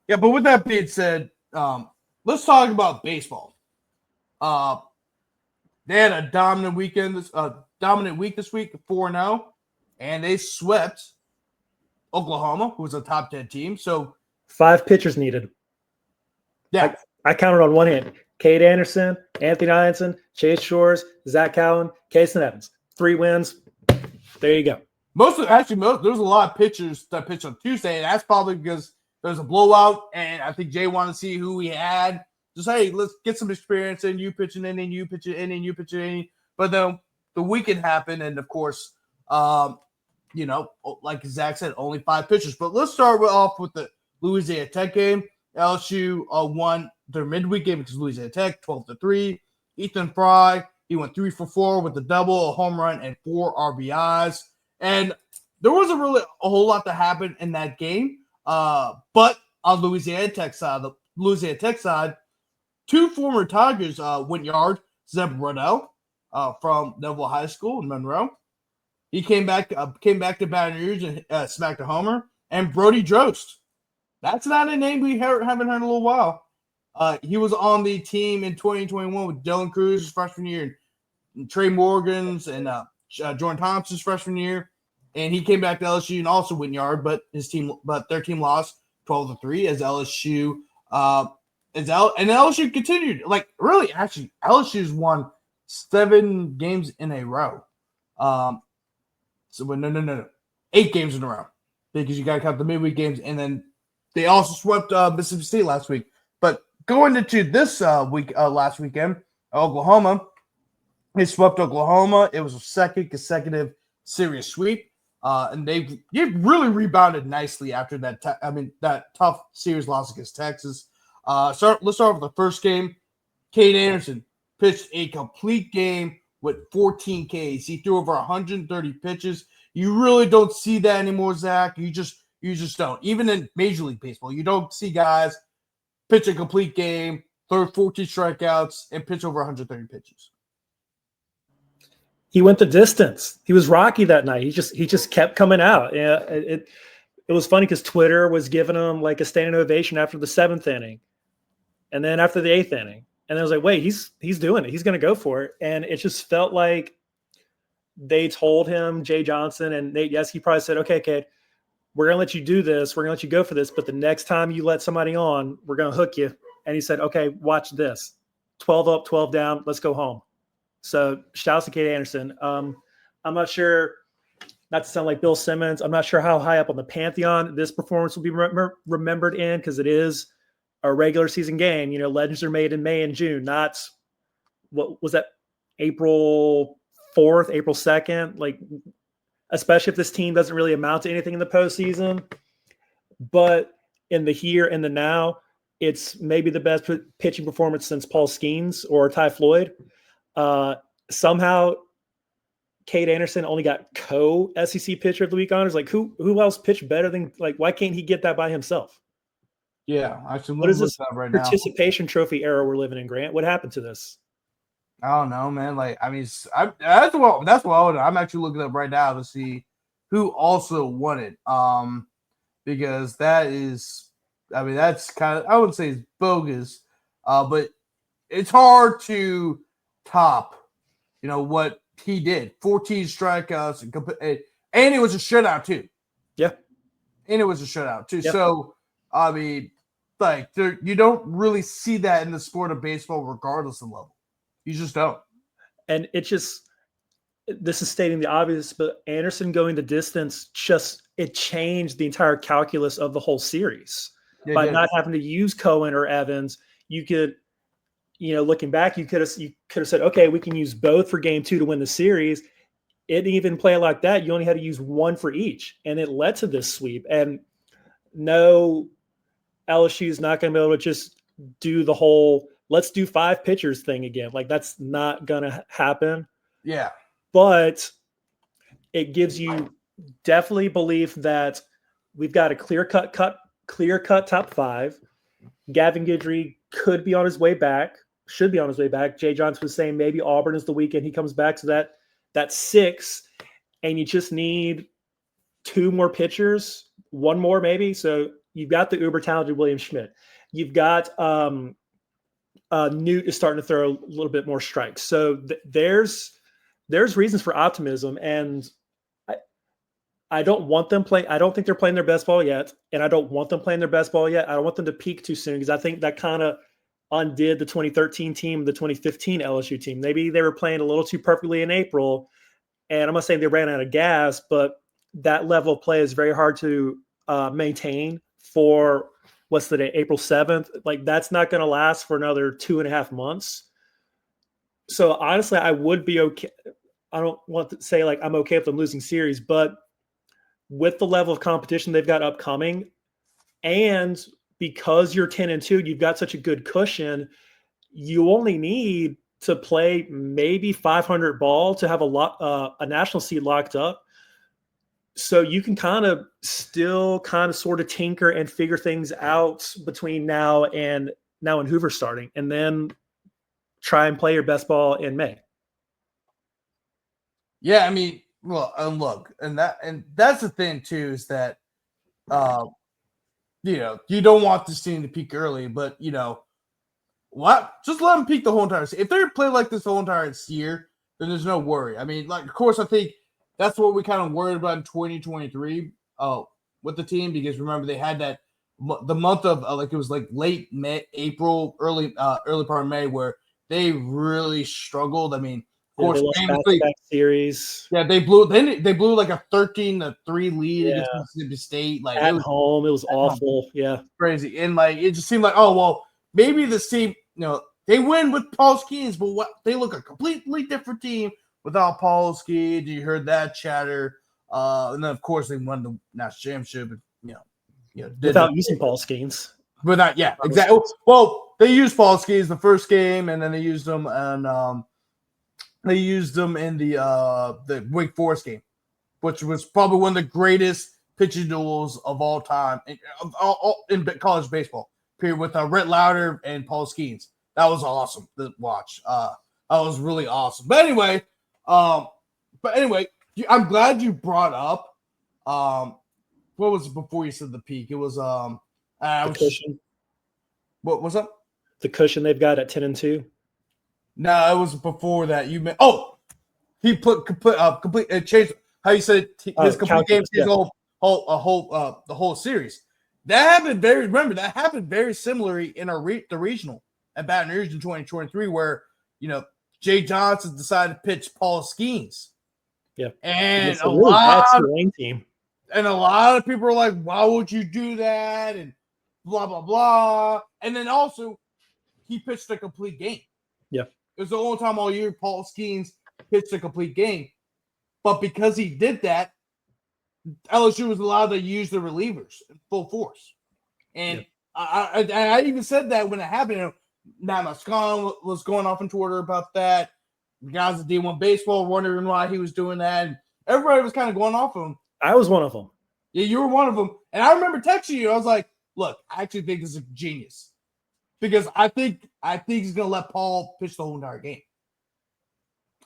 Yeah, but with that being said, let's talk about baseball. They had a dominant dominant week this week, 4-0, and they swept Oklahoma, who was a top 10 team. So 5 pitchers needed. yeah, I counted on one hand. Cade Anderson, Anthony Ianson, Chase Shores, Zach Cowan, Kason Evans. 3 wins. There you go. There's a lot of pitchers that pitched on Tuesday, and that's probably because there's a blowout, and I think Jay wanted to see who he had. Just, hey, let's get some experience in. You pitch an inning, you pitch an inning, you pitch an inning. But then the weekend happened, and of course, like Zach said, only 5 pitchers. But let's start off with the Louisiana Tech game. LSU won their midweek game against Louisiana Tech, 12-3. Ethan Fry, he went 3 for 4 with a double, a home run, and 4 RBIs. And there wasn't really a whole lot that happened in that game. But on Louisiana Tech side, 2 former Tigers went yard. Zeb Ruddell from Neville High School in Monroe. He came back to Baton Rouge and smacked a homer. And Brody Drost. That's not a name we haven't heard in a little while. He was on the team in 2021 with Dylan Cruz freshman year, and Trey Morgan's and Jordan Thompson's freshman year. And he came back to LSU and also went yard, but their team lost 12-3 as LSU and LSU continued. Like, really, actually, LSU's won 7 games in a row. No. 8 games in a row. Because you got to count the midweek games, and then they also swept Mississippi State last week. But going into this last weekend, Oklahoma, they swept Oklahoma. It was a second consecutive series sweep. And they really rebounded nicely after that tough series loss against Texas. Let's start with the first game. Cade Anderson pitched a complete game with 14 Ks. He threw over 130 pitches. You really don't see that anymore, Zach. You just don't. Even in Major League Baseball, you don't see guys pitch a complete game, throw 14 strikeouts, and pitch over 130 pitches. He went the distance. He was rocky that night. He just kept coming out. Yeah, it was funny because Twitter was giving him like a standing ovation after the 7th inning, and then after the 8th inning, and I was like, wait, he's doing it. He's going to go for it, and it just felt like they told him, Jay Johnson and Nate Yeske probably said, okay, kid, we're going to let you do this. We're going to let you go for this, but the next time you let somebody on, we're going to hook you. And he said, okay, watch this. 12 up, 12 down. Let's go home. So shouts to Cade Anderson. I'm not sure, not to sound like Bill Simmons, I'm not sure how high up on the pantheon this performance will be remembered in, because it is a regular season game. You know, legends are made in May and June, not what was that, April 4th, April 2nd, like, especially if this team doesn't really amount to anything in the postseason. But in the here and the now, it's maybe the best pitching performance since Paul Skeens or Ty Floyd. Somehow Cade Anderson only got co-SEC pitcher of the week honors. Like, who else pitched better than, like, why can't he get that by himself? Yeah, actually, what is this participation trophy era we're living in, Grant? What happened to this? I don't know, man. Like, I mean, that's what I'm actually looking up right now to see who also won it. Because that is, I mean, that's kind of, I wouldn't say it's bogus, but it's hard to top, what he did. 14 strikeouts and it was a shutout too. Yeah, and it was a shutout too. Yep. So, I mean, like, you don't really see that in the sport of baseball, regardless of level. You just don't. And this is stating the obvious, but Anderson going the distance, it changed the entire calculus of the whole series. By not having to use Cohen or Evans, you could, looking back, you could have said, okay, we can use both for game 2 to win the series. It didn't even play like that. You only had to use one for each, and it led to this sweep. And no, LSU is not going to be able to just do the whole let's do 5 pitchers thing again. Like, that's not going to happen. Yeah. But it gives you definitely belief that we've got a clear-cut top 5. Gavin Guidry could be on his way back, should be on his way back. Jay Johnson was saying maybe Auburn is the weekend he comes back. So that's 6. And you just need 2 more pitchers, 1 more maybe. So You've got the uber talented William Schmidt. You've got Newt is starting to throw a little bit more strikes. So there's reasons for optimism, and I don't want them playing. I don't think they're playing their best ball yet, and I don't want them playing their best ball yet. I don't want them to peak too soon because I think that kind of undid the 2013 team, the 2015 LSU team. Maybe they were playing a little too perfectly in April, and I'm not saying they ran out of gas, but that level of play is very hard to maintain for what's the day, April 7th. Like that's not going to last for another 2.5 months. So honestly, I would be okay. I don't want to say like I'm okay with them losing series, but with the level of competition they've got upcoming, and because you're 10-2, you've got such a good cushion. You only need to play maybe 500 ball to have a national seed locked up. So you can kind of sort of tinker and figure things out between now and Hoover starting, and then try and play your best ball in May. Yeah, I mean, well, look, and that's the thing too, is that you don't want this team to peak early, but what? Just let them peak the whole entire season. If they play like this the whole entire year, then there's no worry. I mean, like, of course, I think that's what we kind of worried about in 2023 with the team, because remember they had that the month of it was like late May, April, early part of May where they really struggled. I mean, of course, they lost back-to-back series. Yeah, they blew like a 13-3 lead against Mississippi State. Like at home, it was awful. Yeah, crazy, and like it just seemed like, oh well, maybe this team, they win with Paul Skeens, but what they look a completely different team without Paul Skeens. You heard that chatter, and then of course they won the national championship. Without using Paul Skeens. Without, yeah, exactly. Well, they used Paul Skeens the first game, and then they used them and they used them in the Wake Forest game, which was probably one of the greatest pitching duels of all time in college baseball. Period, with Rhett Lauder and Paul Skeens. That was awesome to watch. That was really awesome. But anyway, I'm glad you brought up. What was it before you said the peak? It was the cushion. What was up? The cushion they've got at 10-2. No, it was before that. You meant he put complete changed how you said his complete game, his the whole series. That happened very similarly in the regional at Baton Rouge in 2023, where Jay Johnson decided to pitch Paul Skeens. Yeah, and a lot of people are like, "Why would you do that?" and blah blah blah. And then also, he pitched a complete game. Yeah. It was the only time all year Paul Skeens pitched a complete game. But because he did that, LSU was allowed to use the relievers in full force. And I even said that when it happened. Matt Moscone was going off on Twitter about that. The guys at D1 Baseball wondering why he was doing that. And everybody was kind of going off him. I was one of them. Yeah, you were one of them. And I remember texting you. I was like, look, I actually think this is genius. Because I think he's going to let Paul pitch the whole entire game.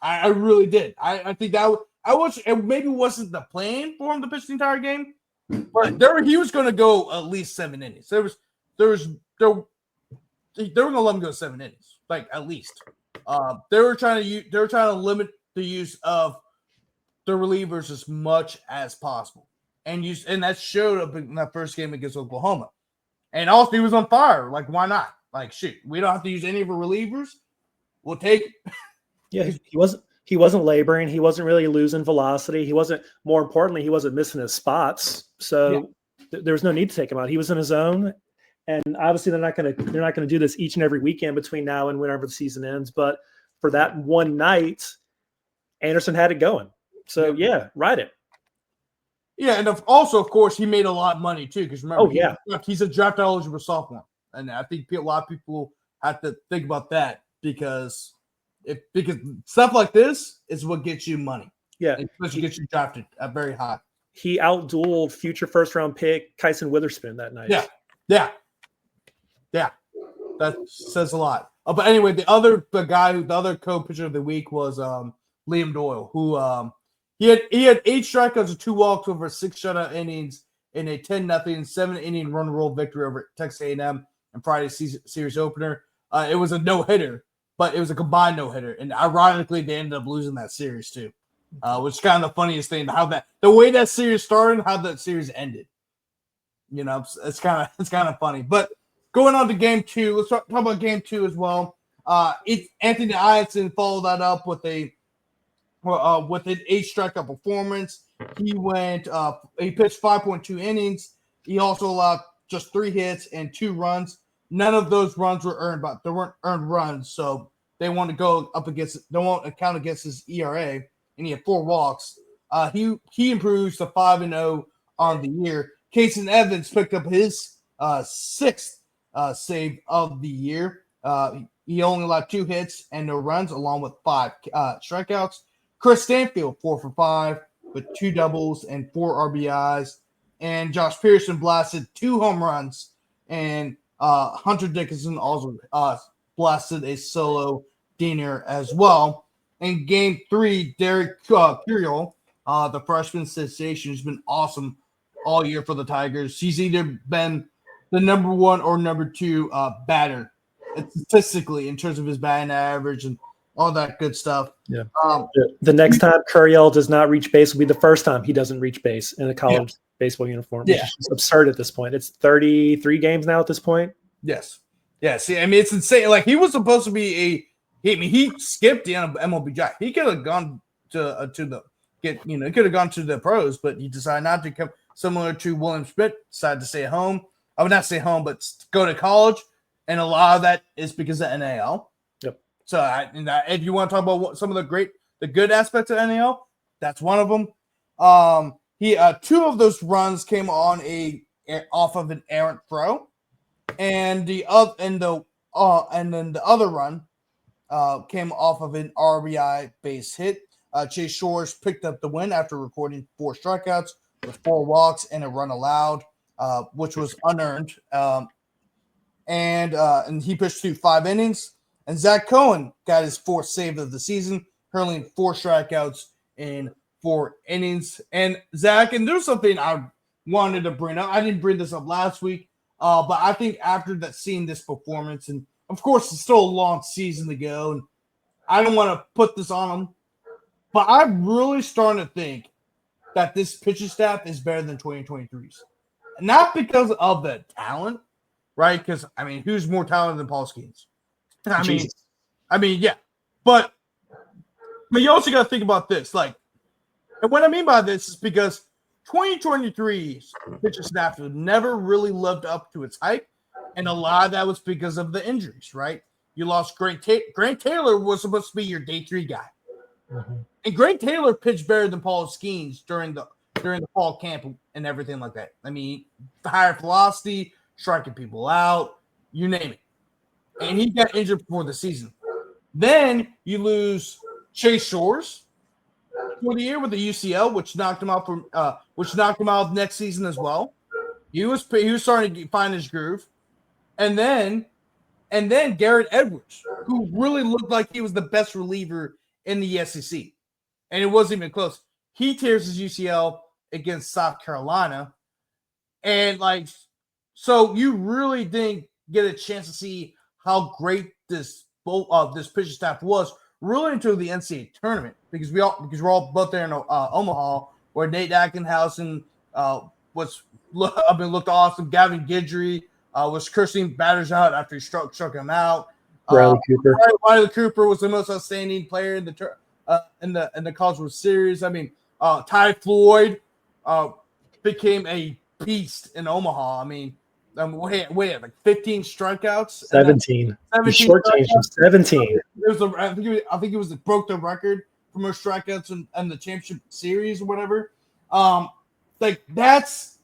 I really did. I think that I wish it maybe wasn't the plan for him to pitch the entire game, but he was going to go at least 7 innings. They were going to let him go 7 innings, like at least. They were trying to limit the use of the relievers as much as possible, and that showed up in that first game against Oklahoma. And also, he was on fire. Like, why not? Like, shoot, we don't have to use any of our relievers. We'll take it. Yeah, he wasn't laboring. He wasn't really losing velocity. More importantly, he wasn't missing his spots. So there was no need to take him out. He was in his zone. And obviously they're not going to do this each and every weekend between now and whenever the season ends. But for that one night, Anderson had it going. So ride it. Yeah, and also, of course, he made a lot of money too. Because remember, he's a draft eligible sophomore, and I think a lot of people have to think about that because stuff like this is what gets you money. Yeah, especially gets you drafted at very high. He outdueled future first-round pick Kyson Witherspoon that night. Yeah. That says a lot. But anyway, the other co-pitcher of the week was Liam Doyle, who he had 8 strikeouts and 2 walks over 6 shutout innings in a 10-0 7-inning run roll victory over Texas A&M in Friday's series opener. It was a no-hitter, but it was a combined no-hitter, and ironically, they ended up losing that series too, which is kind of the funniest thing. The way that series started, how that series ended. It's kind of funny. But going on to game 2, let's talk about game 2 as well. Anthony Ianson followed that up with an 8 strikeout performance. He pitched 5.2 innings. He also allowed just 3 hits and 2 runs. None of those runs were earned, but they weren't earned runs, so they won't account against his ERA, and he had 4 walks. He improves to 5-0 on the year. Casey Evans picked up his 6th save of the year. He only allowed 2 hits and no runs, along with 5 strikeouts. Chris Stanfield, 4 for 5 with 2 doubles and 4 RBIs. And Josh Pearson blasted 2 home runs. And Hunter Dickinson also blasted a solo dinger as well. In game 3, Derek Curiel, the freshman sensation, has been awesome all year for the Tigers. He's either been the number 1 or number 2 batter statistically in terms of his batting average and all that good stuff. Yeah. The next time Curiel does not reach base will be the first time he doesn't reach base in a college baseball uniform, which is just absurd at this point. It's 33 games now at this point. Yes. Yeah. See, I mean, it's insane. Like, he was supposed to be he skipped the MLB draft. He could have gone he could have gone to the pros, but he decided not to come. Similar to William Smith, decided to stay at home. I would not stay home, but go to college. And a lot of that is because of NAL. Yep. So if you want to talk about some of the good aspects of NAL, that's one of them. 2 of those runs came on off of an errant throw, and then the other run came off of an RBI base hit. Chase Shores picked up the win after recording 4 strikeouts with 4 walks and a run allowed, which was unearned. And he pitched through 5 innings. And Zach Cohen got his 4th save of the season, hurling 4 strikeouts in 4 innings. And Zach, and there's something I wanted to bring up. I didn't bring this up last week, but I think after seeing this performance, and of course it's still a long season to go, and I don't want to put this on him, but I'm really starting to think that this pitching staff is better than 2023's. Not because of the talent, right? Because, I mean, who's more talented than Paul Skeens? I mean, yeah. But you also got to think about this. Like, and what I mean by this is because 2023's pitching staff never really lived up to its hype, and a lot of that was because of the injuries, right? You lost Grant Taylor was supposed to be your day 3 guy. Mm-hmm. And Grant Taylor pitched better than Paul Skeens during the fall camp and everything like that. I mean, higher velocity, striking people out, you name it. And he got injured before the season. Then you lose Chase Shores for the year with the UCL, which knocked him out next season as well. He was starting to find his groove. And then Garrett Edwards, who really looked like he was the best reliever in the SEC. And it wasn't even close. He tears his UCL against South Carolina. And so you really didn't get a chance to see how great this pitching staff was really until the NCAA tournament, because we're all both there in Omaha, where Nate Ackenhausen looked awesome. Gavin Guidry was cursing batters out after he struck him out. Riley Cooper was the most outstanding player in the College World Series. I mean, Ty Floyd became a beast in Omaha. I mean, like 15 strikeouts. 17. He shortchanged him 17. I think it was broke the record for most strikeouts in the championship series or whatever. That's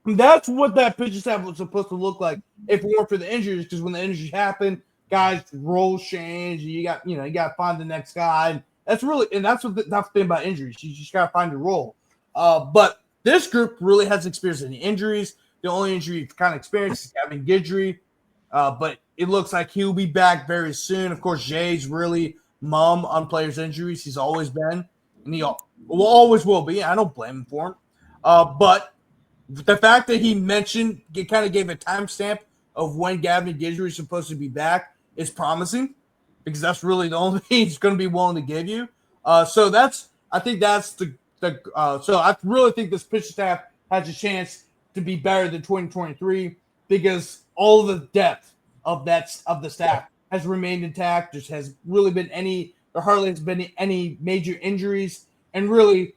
what that pitching staff was supposed to look like if it weren't for the injuries. Because when the injuries happen, guys roll change. You got to find the next guy. And that's the thing about injuries. You just got to find your role. But this group really hasn't experienced any injuries. The only injury you've kind of experienced is Gavin Guidry, but it looks like he'll be back very soon. Of course, Jay's really mum on players' injuries. He's always been, and he always will be. I don't blame him for him. But the fact that he mentioned, it kind of gave a timestamp of when Gavin Guidry is supposed to be back is promising, because that's really the only thing he's going to be willing to give you. So I think that's so I really think this pitching staff has a chance to be better than 2023, because all the depth of the staff has remained intact. There hardly has been any major injuries, and really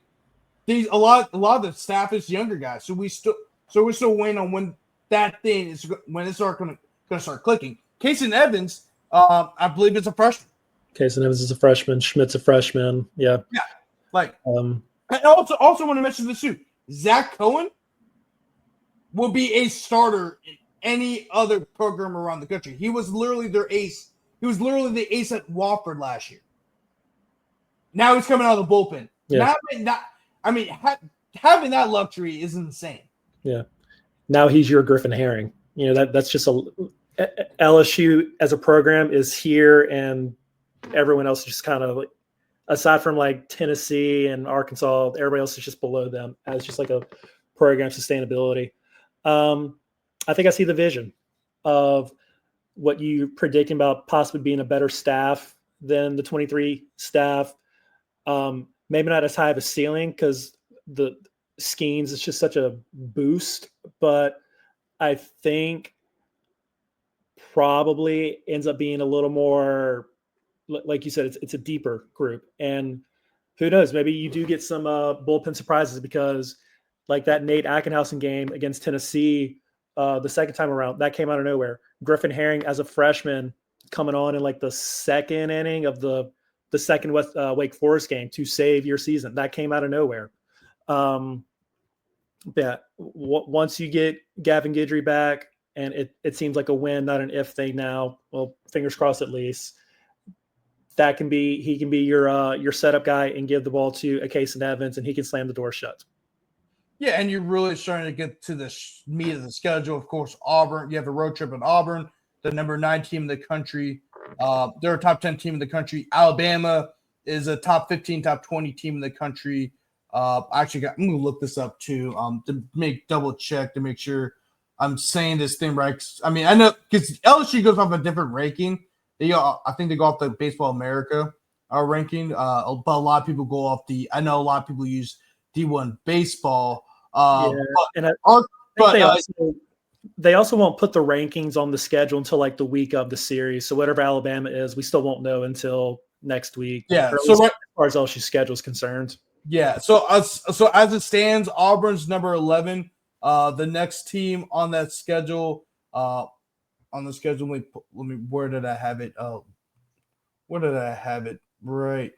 a lot of the staff is younger guys. So we're still waiting on when it's going to start clicking. Casey Evans, I believe it's a freshman. Casey Evans is a freshman. Schmidt's a freshman. Yeah. Yeah. I also want to mention this too. Zach Cohen will be a starter in any other program around the country. He was literally their ace. He was literally the ace at Wofford last year. Now he's coming out of the bullpen. Yeah. Having that luxury is insane. Yeah. Now he's your Griffin Herring. That's just LSU as a program is here, and everyone else is just kind of like, aside from like Tennessee and Arkansas, everybody else is just below them as just like a program sustainability. I think I see the vision of what you predicting about possibly being a better staff than the 23 staff. Maybe not as high of a ceiling because the schemes is just such a boost, but I think probably ends up being a little more, like you said, it's a deeper group. And who knows, maybe you do get some bullpen surprises, because like that Nate Ackenhausen game against Tennessee the second time around, that came out of nowhere. Griffin Herring as a freshman coming on in like the second inning of the second Wake Forest game to save your season. That came out of nowhere. Once you get Gavin Guidry back, and it seems like a win, not an if thing now. Well, fingers crossed at least. He can be your setup guy and give the ball to a Casey Evans, and he can slam the door shut. Yeah, and you're really starting to get to the meat of the schedule. Of course, Auburn. You have a road trip in Auburn, the number 9 team in the country. They're a top 10 team in the country. Alabama is a top 15, top 20 team in the country. I'm going to look this up too, to double check to make sure I'm saying this thing right. I mean, I know because LSU goes off a different ranking. I think they go off the Baseball America ranking, but a lot of people go off I know a lot of people use D1 baseball. They also won't put the rankings on the schedule until like the week of the series. So whatever Alabama is, we still won't know until next week. Yeah. So as far as LSU schedule is concerned. Yeah. So as it stands, Auburn's number 11. The next team on that schedule, let me, where did I have it? Where did I have it? Right.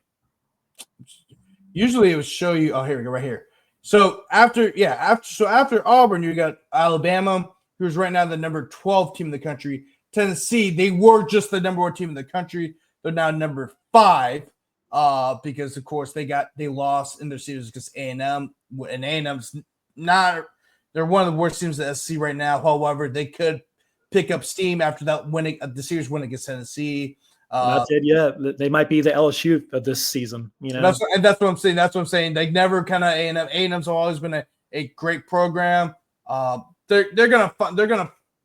Usually it would show you. Oh, here we go, right here. So after Auburn, you got Alabama, who's right now the number 12 team in the country. Tennessee, they were just the number 1 team in the country. They're now number 5, because of course they lost in their series against A&M, and A&M's not. They're one of the worst teams in the SEC right now. However, they could pick up steam after that the series win against Tennessee. They might be the LSU of this season. That's what I'm saying. That's what I'm saying. They never kind of A&M. A&M's always been a great program. They're gonna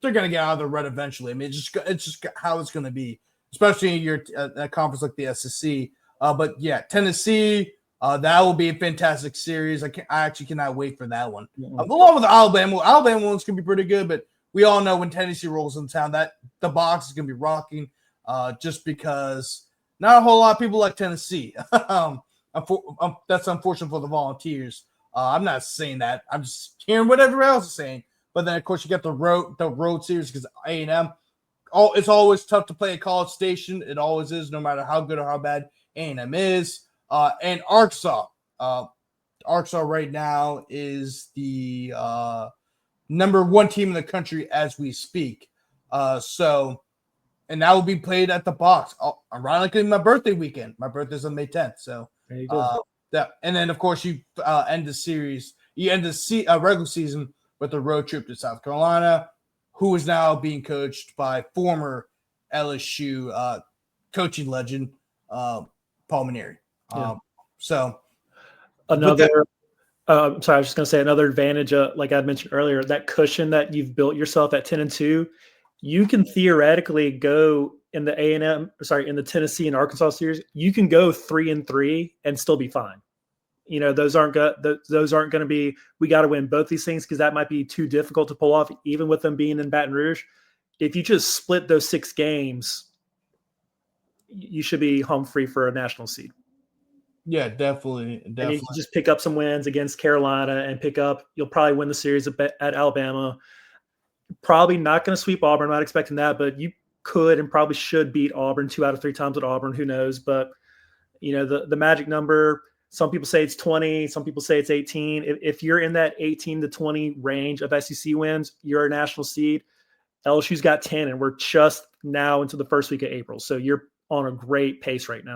get out of the rut eventually. I mean, it's just how it's gonna be, especially in a conference like the SEC. But yeah, Tennessee. That will be a fantastic series. I actually cannot wait for that one. Along with the Alabama one's gonna be pretty good, but we all know when Tennessee rolls in town that the box is gonna be rocking. Just because not a whole lot of people like Tennessee. That's unfortunate for the Volunteers. I'm not saying that. I'm just hearing what everyone else is saying. But then, of course, you get the road series because A&M. It's always tough to play at College Station. It always is, no matter how good or how bad A&M is. And Arkansas. Arkansas right now is the number 1 team in the country as we speak. And that will be played at the box. Ironically, my birthday weekend. My birthday's on May 10th. So there you go. And then, of course, you end the series. You end the regular season with a road trip to South Carolina, who is now being coached by former LSU coaching legend Paul Mainieri. Yeah. So another I'm sorry, I was just going to say another advantage, like I mentioned earlier, that cushion that you've built yourself at 10-2, you can theoretically go in the A&M, sorry, in the Tennessee and Arkansas series, you can go 3-3 and still be fine. You know, those aren't going to be, we got to win both these things because that might be too difficult to pull off, even with them being in Baton Rouge. If you just split those 6 games, you should be home free for a national seed. Yeah, definitely. And you can just pick up some wins against Carolina and you'll probably win the series at Alabama. Probably not going to sweep Auburn. I'm not expecting that, but you could and probably should beat Auburn 2 out of 3 times at Auburn. Who knows? But, you know, the magic number, some people say it's 20. Some people say it's 18. If you're in that 18 to 20 range of SEC wins, you're a national seed. LSU's got 10, and we're just now into the first week of April. So you're on a great pace right now.